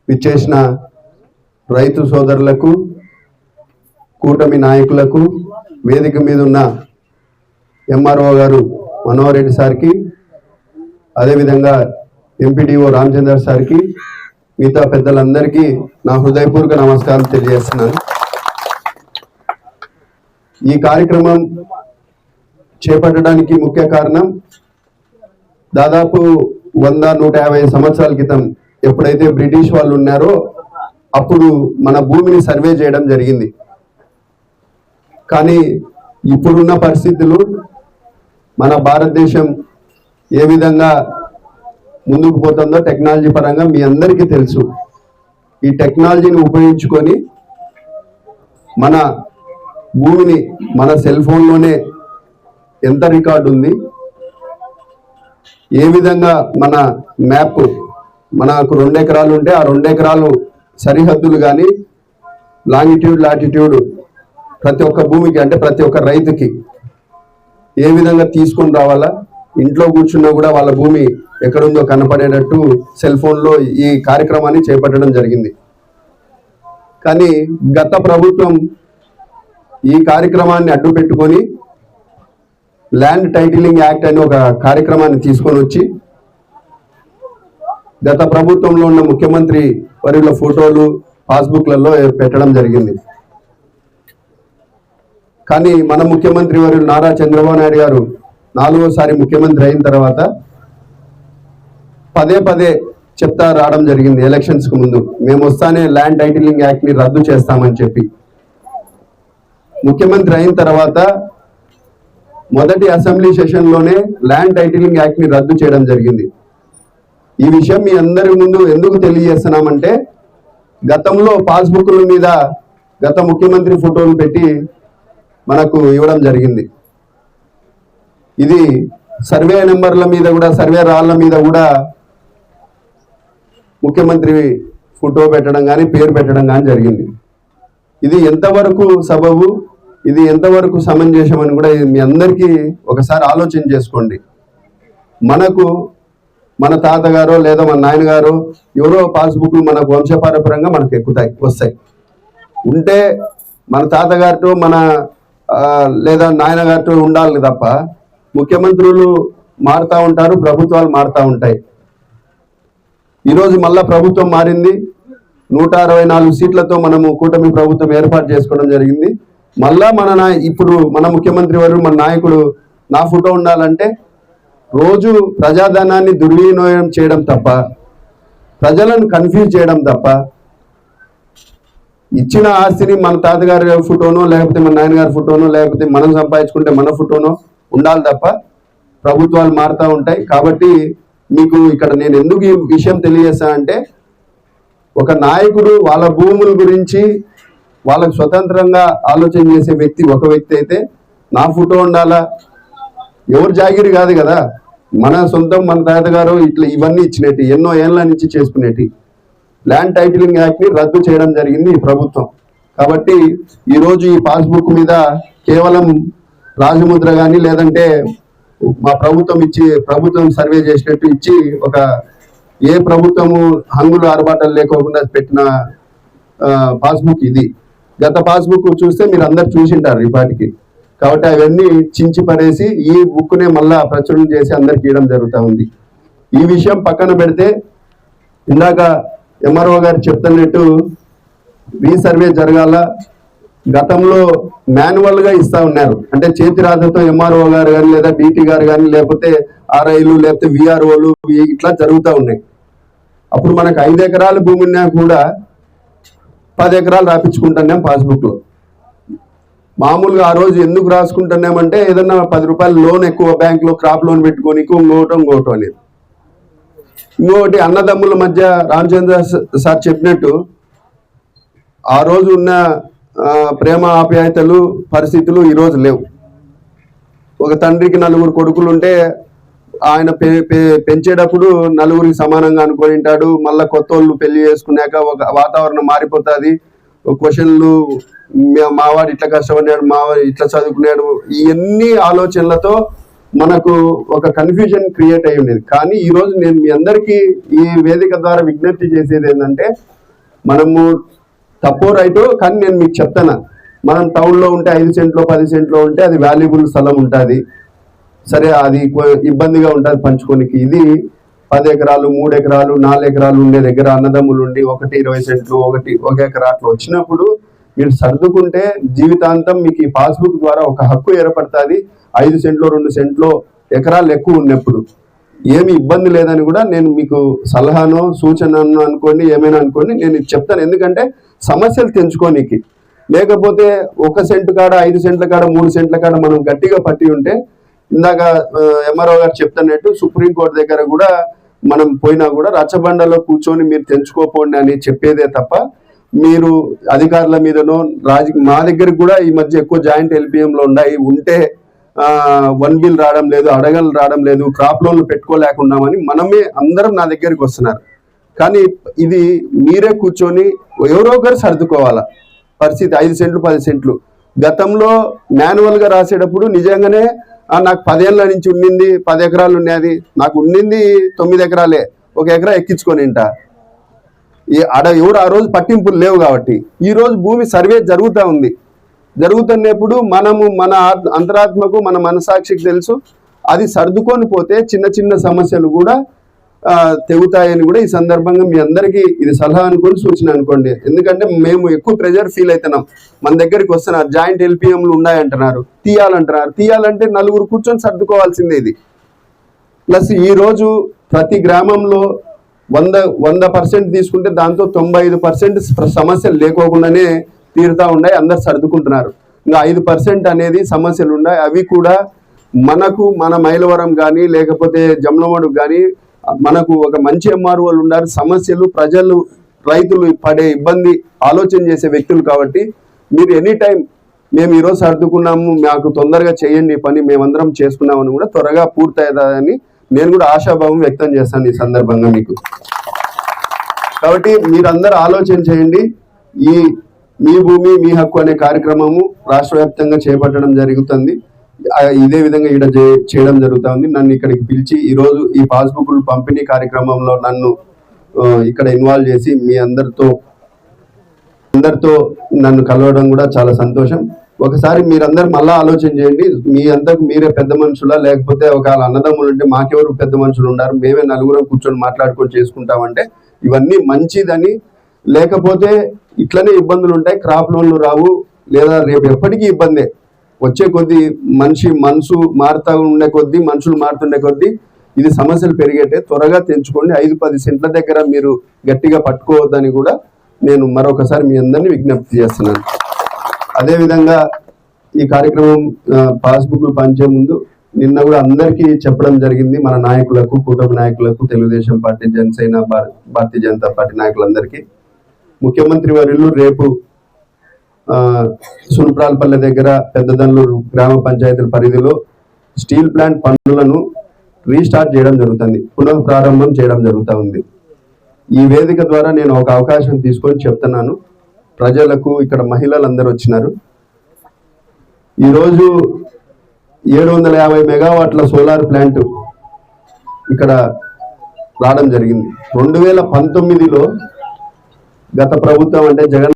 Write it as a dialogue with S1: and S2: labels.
S1: విచ్చేసిన రైతు సోదరులకు, కూటమి నాయకులకు, వేదిక మీద ఉన్న ఎంఆర్ఓ గారు మనోహర్ రెడ్డి సార్కి, అదేవిధంగా ఎంపీడీఓ రామచంద్ర సార్కి, మిగతా పెద్దలందరికీ నా హృదయపూర్వక నమస్కారం తెలియజేస్తున్నాను. ఈ కార్యక్రమం చేపట్టడానికి ముఖ్య కారణం దాదాపు 100-150 సంవత్సరాల క్రితం ఎప్పుడైతే బ్రిటిష్ వాళ్ళు ఉన్నారో అప్పుడు మన భూమిని సర్వే చేయడం జరిగింది. కానీ ఇప్పుడున్న పరిస్థితులు మన భారతదేశం ఏ విధంగా ముందుకు పోతుందో టెక్నాలజీ పరంగా మీ అందరికీ తెలుసు. ఈ టెక్నాలజీని ఉపయోగించుకొని మన భూమిని మన సెల్ ఫోన్లోనే ఎంత రికార్డు ఉంది, ఏ విధంగా మన మ్యాప్, మనకు 2 ఎకరాలు ఉంటే ఆ 2 ఎకరాలు సరిహద్దులు కానీ లాంగిట్యూడ్ లాటిట్యూడ్ ప్రతి ఒక్క భూమికి అంటే ప్రతి ఒక్క రైతుకి ఏ విధంగా తీసుకొని రావాలా, ఇంట్లో కూర్చున్నా కూడా వాళ్ళ భూమి ఎక్కడుందో కనపడేటట్టు సెల్ ఫోన్లో ఈ కార్యక్రమాన్ని చేపట్టడం జరిగింది. కానీ గత ప్రభుత్వం ఈ కార్యక్రమాన్ని అడ్డు పెట్టుకొని ల్యాండ్ టైటిలింగ్ యాక్ట్ అని ఒక కార్యక్రమాన్ని తీసుకొని వచ్చి గత ప్రభుత్వంలో ఉన్న ముఖ్యమంత్రి వర్యుల ఫోటోలు పాస్బుక్లలో పెట్టడం జరిగింది. కానీ మన ముఖ్యమంత్రి వర్యులు నారా చంద్రబాబు నాయుడు గారు 4వసారి ముఖ్యమంత్రి అయిన తర్వాత పదే చెప్తా రావడం జరిగింది ఎలక్షన్స్కు ముందు, మేము వస్తానే ల్యాండ్ టైటిలింగ్ యాక్ట్ని రద్దు చేస్తామని చెప్పి. ముఖ్యమంత్రి అయిన తర్వాత మొదటి అసెంబ్లీ సెషన్లోనే ల్యాండ్ టైటిలింగ్ యాక్ట్ని రద్దు చేయడం జరిగింది. ఈ విషయం మీ అందరి ముందు ఎందుకు తెలియజేస్తున్నామంటే గతంలో పాస్బుక్ల మీద గత ముఖ్యమంత్రి ఫోటోలు పెట్టి మనకు ఇవ్వడం జరిగింది. ఇది సర్వే నెంబర్ల మీద కూడా, సర్వే రాళ్ళ మీద కూడా ముఖ్యమంత్రి ఫోటో పెట్టడం కానీ పేరు పెట్టడం కానీ జరిగింది. ఇది ఎంతవరకు సబబు, ఇది ఎంతవరకు సమంజసం అని కూడా మీ అందరికీ ఒకసారి ఆలోచన చేసుకోండి. మనకు మన తాతగారో లేదా మన నాయనగారో ఎవరో పాస్బుక్లు మనకు వంశపారపరంగా మనకు వస్తాయి. ఉంటే మన తాతగారితో మన లేదా నాయనగారితో ఉండాలి తప్ప ముఖ్యమంత్రులు మారుతూ ఉంటారు, ప్రభుత్వాలు మారుతూ ఉంటాయి. ఈరోజు మళ్ళా ప్రభుత్వం మారింది, 164 సీట్లతో మనము కూటమి ప్రభుత్వం ఏర్పాటు చేసుకోవడం జరిగింది. మళ్ళా ఇప్పుడు మన ముఖ్యమంత్రి వారు, మన నాయకుడు నా ఫోటో ఉండాలంటే రోజు ప్రజాధనాన్ని దుర్వినియోగం చేయడం తప్ప, ప్రజలను కన్ఫ్యూజ్ చేయడం తప్ప, ఇచ్చిన ఆస్తిని మన తాతగారి ఫోటోనో లేకపోతే మన నాయనగారి ఫోటోనో లేకపోతే మనం సంపాదించుకుంటే మన ఫోటోనో ఉండాలి తప్ప ప్రభుత్వాలు మారుతూ ఉంటాయి. కాబట్టి మీకు ఇక్కడ నేను ఎందుకు ఈ విషయం తెలియజేస్తానంటే, ఒక నాయకుడు వాళ్ళ భూముల గురించి వాళ్ళకు స్వతంత్రంగా ఆలోచన చేసే వ్యక్తి ఒక వ్యక్తి అయితే నా ఫోటో ఉండాలా, ఎవరు జాగిరి కాదు కదా, మన సొంతం, మన తాతగారు ఇట్లా ఇవన్నీ ఇచ్చినట్టు ఎన్నో ఏళ్ళ నుంచి చేసుకునేటి ల్యాండ్ టైటిలింగ్ యాక్ట్ని రద్దు చేయడం జరిగింది ఈ ప్రభుత్వం. కాబట్టి ఈరోజు ఈ పాస్బుక్ మీద కేవలం రాజముద్ర కానీ లేదంటే మా ప్రభుత్వం సర్వే చేసినట్టు ఇచ్చి ఒక ఏ ప్రభుత్వము హంగులు ఆర్భాటాలు లేకోకుండా పెట్టిన పాస్బుక్ ఇది. గత పాస్బుక్ చూస్తే మీరు అందరు చూసింటారు ఈ పాటికి. కాబట్టి అవన్నీ చించి పడేసి ఈ బుక్నే మళ్ళా ప్రచురణ చేసి అందరికి ఇవ్వడం జరుగుతూ ఉంది. ఈ విషయం పక్కన పెడితే ఇందాక ఎంఆర్ఓ గారు చెప్తున్నట్టు రీసర్వే జరగాల. గతంలో మాన్యువల్గా ఇస్తా ఉన్నారు, అంటే చేతి రాతతో ఎంఆర్ఓ గారు కానీ లేదా డిటి గారు కానీ లేకపోతే ఆర్ఐలు లేకపోతే విఆర్ఓలు ఇట్లా జరుగుతూ ఉన్నాయి. అప్పుడు మనకు 5 ఎకరాల భూమి ఉన్నా కూడా 10 ఎకరాలు రాపించుకుంటున్నాం పాస్బుక్లో. మామూలుగా ఆ రోజు ఎందుకు రాసుకుంటున్నామంటే ఏదన్నా 10 రూపాయలు లోన్ ఎక్కువ బ్యాంకులో క్రాప్ లోన్ పెట్టుకొని ఇంకోటం అనేది. ఇంకొకటి అన్నదమ్ముల మధ్య రామచంద్ర సార్ చెప్పినట్టు ఆ రోజు ఉన్న ప్రేమ ఆప్యాయతలు పరిస్థితులు ఈరోజు లేవు. ఒక తండ్రికి 4 కొడుకులు ఉంటే ఆయన పెంచేటప్పుడు 4గురికి సమానంగా అనుకొని ఉంటాడు. మళ్ళీ కొత్త వాళ్ళు పెళ్లి చేసుకున్నాక ఒక వాతావరణం మారిపోతుంది. క్వశ్చన్లు, మావాడు ఇట్లా కష్టపడ్డాడు, మావాడు ఇట్లా చదువుకున్నాడు, ఇవన్నీ ఆలోచనలతో మనకు ఒక కన్ఫ్యూజన్ క్రియేట్ అయి ఉండేది. కానీ ఈ రోజు నేను మీ అందరికీ ఈ వేదిక ద్వారా విజ్ఞప్తి చేసేది ఏంటంటే, మనము తప్పో రైటో కానీ నేను మీకు చెప్తాను, మనం టౌన్లో ఉంటే 5 సెంట్లో 10 సెంట్లో ఉంటే అది వాల్యుబుల్ స్థలం ఉంటుంది, సరే అది ఇబ్బందిగా ఉంటుంది పంచుకోనికి. ఇది 10 ఎకరాలు 3 ఎకరాలు 4 ఎకరాలు ఉండే దగ్గర అన్నదమ్ములు ఉండి 20 సెంట్లు 1 ఎకరా అట్లా వచ్చినప్పుడు మీరు సర్దుకుంటే జీవితాంతం మీకు ఈ పాస్బుక్ ద్వారా ఒక హక్కు ఏర్పడుతుంది. 5 సెంట్లో 2 సెంట్లో ఎకరాలు ఎక్కువ ఉన్నప్పుడు ఏమి ఇబ్బంది లేదని కూడా నేను మీకు సలహానో సూచనను అనుకోండి, ఏమైనా అనుకోండి, నేను చెప్తాను. ఎందుకంటే సమస్యలు తెంచుకోనికి, లేకపోతే 1 సెంటు కాడ 5 సెంట్ల కాడ 3 సెంట్ల కాడ మనం గట్టిగా పట్టి ఉంటే, ఇందాక ఎంఆర్ఓ గారు చెప్తున్నట్టు సుప్రీంకోర్టు దగ్గర కూడా మనం పోయినా కూడా రచ్చబండలో కూర్చొని మీరు తెంచుకోపోండి అని చెప్పేదే తప్ప, మీరు అధికారుల మీదనో మా దగ్గరికి కూడా ఈ మధ్య ఎక్కువ జాయింట్ ఎల్పిఎంలో ఉంటే 1 బిల్ రావడం లేదు, అడగలు రావడం లేదు, క్రాప్ లోన్లు పెట్టుకోలేకున్నామని మనమే అందరం నా దగ్గరికి వస్తున్నారు. కానీ ఇది మీరే కూర్చొని ఎవరో ఒకరు సర్దుకోవాలా పరిస్థితి. 5 సెంట్లు 10 సెంట్లు గతంలో మాన్యువల్గా రాసేటప్పుడు నిజంగానే నాకు 10 ఏళ్ళ నుంచి ఉండింది 10 ఎకరాలు ఉన్నది, నాకు ఉండింది 9 ఎకరాలే, 1 ఎకరా ఎక్కించుకొని ఎవరు ఆ రోజు పట్టింపులు లేవు. కాబట్టి ఈ రోజు భూమి సర్వే జరుగుతూ ఉంది. జరుగుతున్నప్పుడు మనము మన అంతరాత్మకు మన మనసాక్షికి తెలుసు, అది సర్దుకొని పోతే చిన్న చిన్న సమస్యలు కూడా తెగుతాయని కూడా ఈ సందర్భంగా మీ అందరికీ ఇది సలహా అనుకోండి, సూచన అనుకోండి. ఎందుకంటే మేము ఎక్కువ ప్రెజర్ ఫీల్ అవుతున్నాం. మన దగ్గరికి వస్తున్నారు, జాయింట్ ఎల్పిఎంలు ఉన్నాయంటున్నారు, తీయాలంటే 4 కూర్చొని సర్దుకోవాల్సిందే. ఇది ప్లస్ ఈ రోజు ప్రతి గ్రామంలో 100% తీసుకుంటే దాంతో 95% సమస్యలు లేకోకుండానే తీరుతా ఉన్నాయి, అందరు సర్దుకుంటున్నారు. ఇంకా 5% అనేది సమస్యలు ఉన్నాయి. అవి కూడా మనకు మన మైలవరం కానీ లేకపోతే జమ్లమడుగు కానీ మనకు ఒక మంచి ఎంఆర్ఓలు ఉన్నారు. సమస్యలు ప్రజలు రైతులు పడే ఇబ్బంది ఆలోచన చేసే వ్యక్తులు. కాబట్టి మీరు ఎనీ టైం మేము ఈరోజు సర్దుకున్నాము, మాకు తొందరగా చేయండి పని, మేమందరం చేసుకున్నామని కూడా త్వరగా పూర్తయ్యేదని నేను కూడా ఆశాభావం వ్యక్తం చేస్తాను ఈ సందర్భంగా మీకు. కాబట్టి మీరందరూ ఆలోచన చేయండి. ఈ మీ భూమి మీ హక్కు అనే కార్యక్రమము రాష్ట్ర వ్యాప్తంగా చేపట్టడం జరుగుతుంది. ఇదే విధంగా ఇక్కడ చేయడం జరుగుతుంది. నన్ను ఇక్కడికి పిలిచి ఈరోజు ఈ పాస్బుక్లు పంపిణీ కార్యక్రమంలో నన్ను ఇక్కడ ఇన్వాల్వ్ చేసి మీ అందరితో నన్ను కలవడం కూడా చాలా సంతోషం. ఒకసారి మీరందరూ మళ్ళా ఆలోచన చేయండి, మీ అంతకు మీరే పెద్ద మనుషులా, లేకపోతే ఒకవేళ అన్నదమ్ములు ఉంటే మాకెవరు పెద్ద మనుషులు ఉన్నారు, మేమే 4 కూర్చొని మాట్లాడుకొని చేసుకుంటామంటే ఇవన్నీ మంచిదని. లేకపోతే ఇట్లనే ఇబ్బందులు ఉంటాయి, క్రాప్ లోన్లు రావు, లేదా రేపు ఎప్పటికీ ఇబ్బందే. వచ్చే కొద్దీ మనసు మారుతూ ఉండే కొద్దీ, మనుషులు మారుతుండే కొద్దీ ఇది సమస్యలు పెరిగేటే. త్వరగా తెంచుకోండి. 5-10 సెంట్ల దగ్గర మీరు గట్టిగా పట్టుకోవద్దని కూడా నేను మరొకసారి మీ అందరినీ విజ్ఞప్తి చేస్తున్నాను. అదేవిధంగా ఈ కార్యక్రమం పాస్బుక్లు పంచే ముందు నిన్న కూడా అందరికీ చెప్పడం జరిగింది, మన నాయకులకు, కూటమి నాయకులకు, తెలుగుదేశం పార్టీ, జనసేన, భారతీయ జనతా పార్టీ నాయకులందరికీ. ముఖ్యమంత్రి వర్యులు రేపు సున్ప్రాల్పల్లె దగ్గర పెద్దదల్లూరు గ్రామ పంచాయతీల పరిధిలో స్టీల్ ప్లాంట్ పనులను రీస్టార్ట్ చేయడం జరుగుతుంది, పునః ప్రారంభం చేయడం జరుగుతూ ఉంది. ఈ వేదిక ద్వారా నేను ఒక అవకాశం తీసుకొని చెప్తున్నాను ప్రజలకు. ఇక్కడ మహిళలు అందరూ వచ్చినారు. ఈరోజు 750 మెగావాట్ల సోలార్ ప్లాంట్ ఇక్కడ రావడం జరిగింది. 2019లో గత ప్రభుత్వం అంటే జగన్